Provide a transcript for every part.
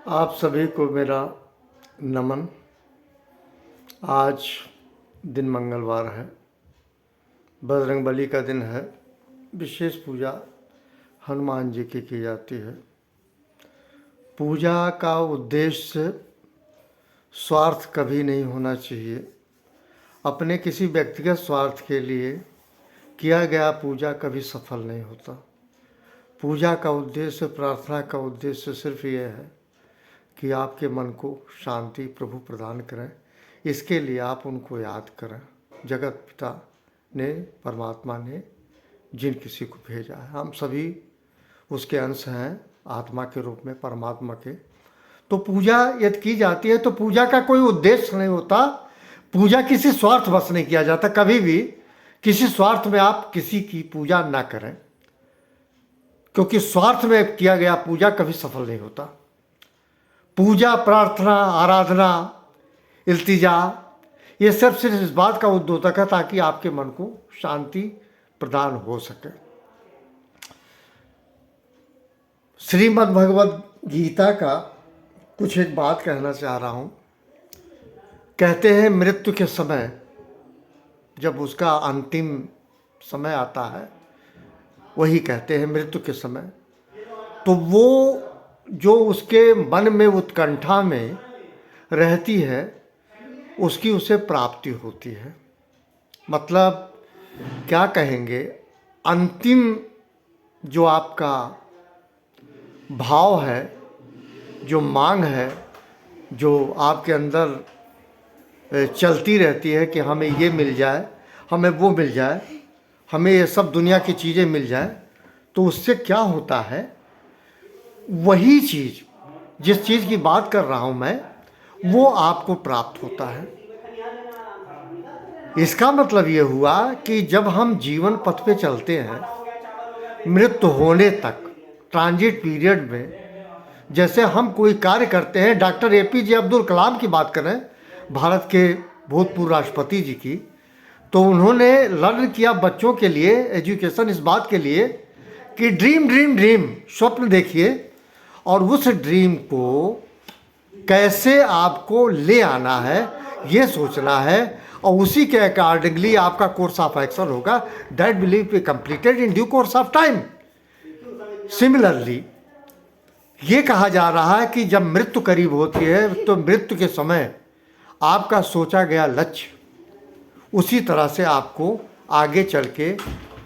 आप सभी को मेरा नमन। आज दिन मंगलवार है, बजरंगबली का दिन है। विशेष पूजा हनुमान जी की जाती है। पूजा का उद्देश्य स्वार्थ कभी नहीं होना चाहिए। अपने किसी व्यक्तिगत स्वार्थ के लिए किया गया पूजा कभी सफल नहीं होता। पूजा का उद्देश्य, प्रार्थना का उद्देश्य सिर्फ ये है कि आपके मन को शांति प्रभु प्रदान करें। इसके लिए आप उनको याद करें। जगत पिता ने, परमात्मा ने जिन किसी को भेजा है, हम सभी उसके अंश हैं, आत्मा के रूप में परमात्मा के। तो पूजा यदि की जाती है तो पूजा का कोई उद्देश्य नहीं होता। पूजा किसी स्वार्थवश नहीं किया जाता। कभी भी किसी स्वार्थ में आप किसी की पूजा ना करें, क्योंकि स्वार्थ में किया गया पूजा कभी सफल नहीं होता। पूजा, प्रार्थना, आराधना, इल्तिजा, ये सब सिर्फ इस बात का उद्योतक है ताकि आपके मन को शांति प्रदान हो सके। श्रीमद् भगवद गीता का कुछ एक बात कहना चाह रहा हूँ। कहते हैं मृत्यु के समय, जब उसका अंतिम समय आता है, वही कहते हैं मृत्यु के समय, तो वो जो उसके मन में उत्कंठा में रहती है उसकी उसे प्राप्ति होती है। मतलब क्या कहेंगे, अंतिम जो आपका भाव है, जो मांग है, जो आपके अंदर चलती रहती है कि हमें ये मिल जाए, हमें वो मिल जाए, हमें ये सब दुनिया की चीज़ें मिल जाए, तो उससे क्या होता है, वही चीज़, जिस चीज़ की बात कर रहा हूँ मैं, वो आपको प्राप्त होता है। इसका मतलब ये हुआ कि जब हम जीवन पथ पे चलते हैं, मृत्यु होने तक, ट्रांजिट पीरियड में, जैसे हम कोई कार्य करते हैं, डॉक्टर APJ अब्दुल कलाम की बात करें, भारत के भूतपूर्व राष्ट्रपति जी की, तो उन्होंने लर्न किया बच्चों के लिए एजुकेशन, इस बात के लिए कि ड्रीम ड्रीम ड्रीम, स्वप्न देखिए और उस ड्रीम को कैसे आपको ले आना है ये सोचना है, और उसी के अकॉर्डिंगली आपका कोर्स ऑफ एक्शन होगा। That will be completed in due course of time. Similarly ये कहा जा रहा है कि जब मृत्यु करीब होती है तो मृत्यु के समय आपका सोचा गया लक्ष्य उसी तरह से आपको आगे चल के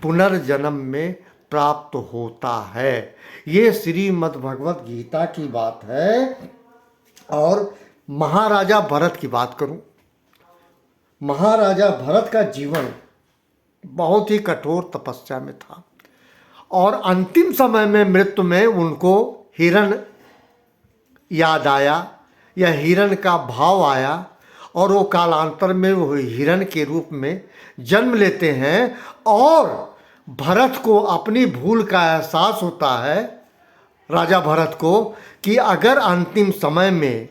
पुनर्जन्म में प्राप्त होता है। ये श्रीमद् भगवद गीता की बात है। और महाराजा भरत की बात करूं, महाराजा भरत का जीवन बहुत ही कठोर तपस्या में था, और अंतिम समय में मृत्यु में उनको हिरण याद आया, या हिरण का भाव आया, और वो कालांतर में वो हिरण के रूप में जन्म लेते हैं। और भरत को अपनी भूल का एहसास होता है, राजा भरत को, कि अगर अंतिम समय में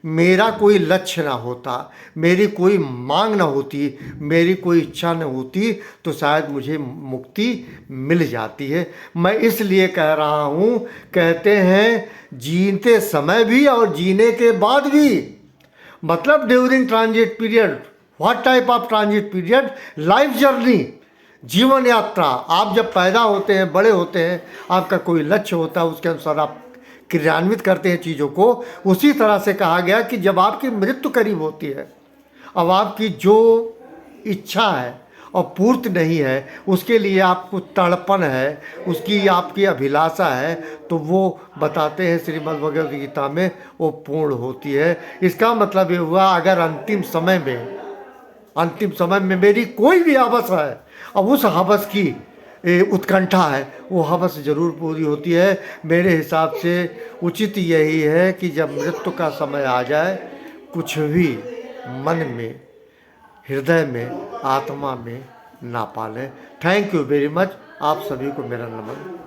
मेरा कोई लक्ष्य ना होता, मेरी कोई मांग ना होती, मेरी कोई इच्छा न होती, तो शायद मुझे मुक्ति मिल जाती है। मैं इसलिए कह रहा हूँ, कहते हैं जीते समय भी और जीने के बाद भी, मतलब during transit period. What type of transit period? Life journey, जीवन यात्रा। आप जब पैदा होते हैं, बड़े होते हैं, आपका कोई लक्ष्य होता है, उसके अनुसार आप क्रियान्वित करते हैं चीज़ों को। उसी तरह से कहा गया कि जब आपकी मृत्यु करीब होती है, अब आपकी जो इच्छा है और पूर्ति नहीं है, उसके लिए आपको तड़पन है, उसकी आपकी अभिलाषा है, तो वो बताते हैं श्रीमद् भगवद गीता में, वो पूर्ण होती है। इसका मतलब ये हुआ, अगर अंतिम समय में मेरी कोई भी हवस है, अब उस हवस की उत्कंठा है, वो हवस जरूर पूरी होती है। मेरे हिसाब से उचित यही है कि जब मृत्यु का समय आ जाए, कुछ भी मन में, हृदय में, आत्मा में ना पालें। Thank you very much. आप सभी को मेरा नमन।